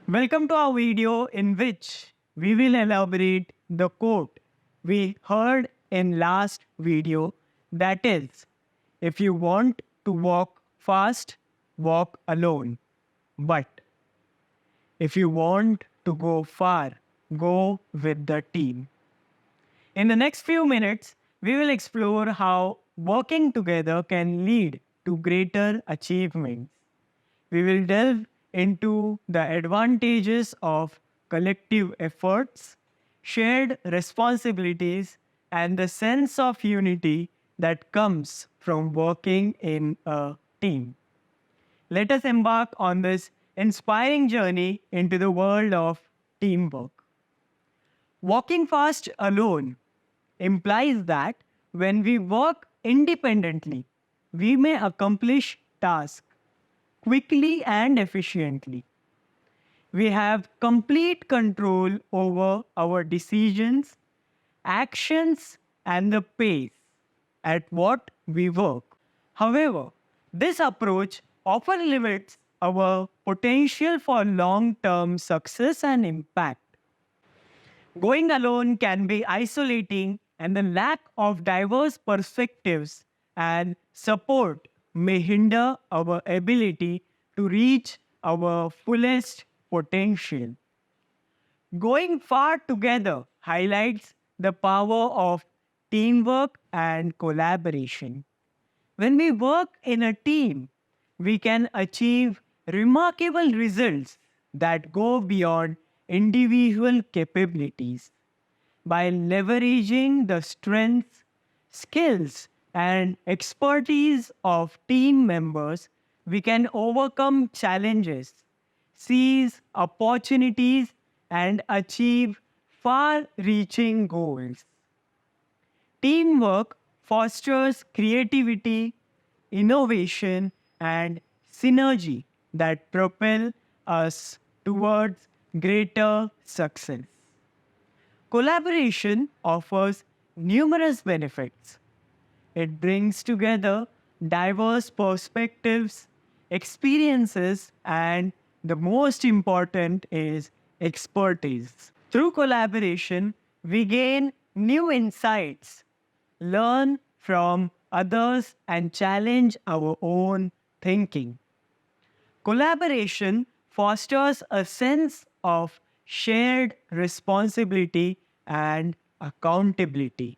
Welcome to our video in which we will elaborate the quote we heard in last video, that is, if you want to walk fast, walk alone. But if you want to go far, go with the team. In the next few minutes, we will explore how working together can lead to greater achievements. We will delve into the advantages of collective efforts, shared responsibilities, and the sense of unity that comes from working in a team. Let us embark on this inspiring journey into the world of teamwork. Walking fast alone implies that when we work independently, we may accomplish tasks quickly and efficiently. We have complete control over our decisions, actions, and the pace at what we work. However, this approach often limits our potential for long term success and impact. Going alone can be isolating, and the lack of diverse perspectives and support may hinder our ability to reach our fullest potential. Going far together highlights the power of teamwork and collaboration. When we work in a team, we can achieve remarkable results that go beyond individual capabilities. By leveraging the strengths, skills, and expertise of team members, we can overcome challenges, seize opportunities, and achieve far reaching goals. Teamwork fosters creativity, innovation, and synergy that propel us towards greater success. Collaboration offers numerous benefits. It brings together diverse perspectives, experiences, and the most important is expertise. Through collaboration, we gain new insights, learn from others, and challenge our own thinking. Collaboration fosters a sense of shared responsibility and accountability,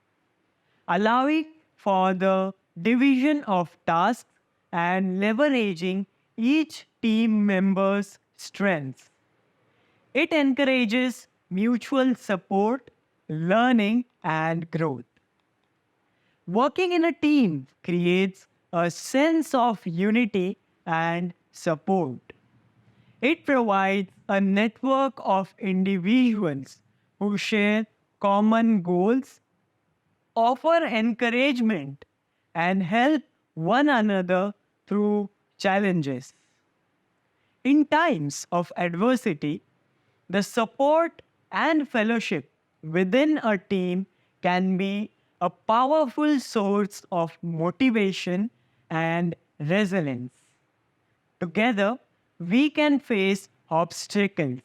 allowing for the division of tasks and leveraging each team member's strengths. It encourages mutual support, learning, and growth. Working in a team creates a sense of unity and support. It provides a network of individuals who share common goals, offer encouragement, and help one another through challenges. In times of adversity, the support and fellowship within a team can be a powerful source of motivation and resilience. Together, we can face obstacles,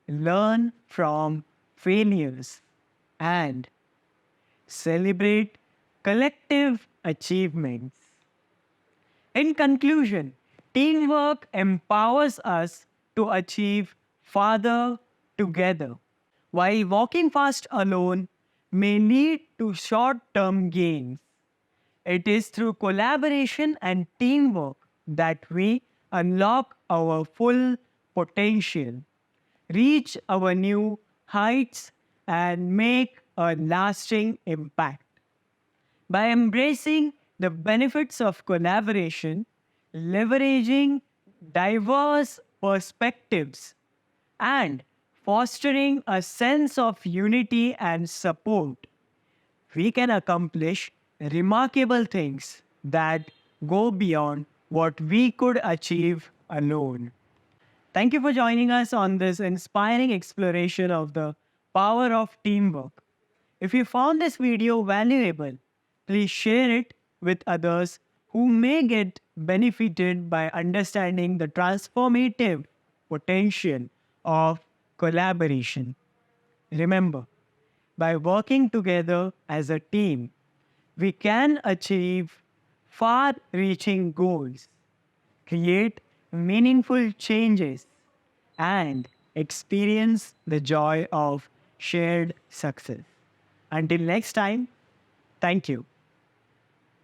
learn from failures, and celebrate collective achievements. In conclusion, teamwork empowers us to achieve farther together. While walking fast alone may lead to short term gains, it is through collaboration and teamwork that we unlock our full potential, reach our new heights, and make a lasting impact. By embracing the benefits of collaboration, leveraging diverse perspectives, and fostering a sense of unity and support, we can accomplish remarkable things that go beyond what we could achieve alone. Thank you for joining us on this inspiring exploration of the power of teamwork. If you found this video valuable, please share it with others who may get benefited by understanding the transformative potential of collaboration. Remember, by working together as a team, we can achieve far reaching goals, create meaningful changes, and experience the joy of shared success. Until next time, thank you.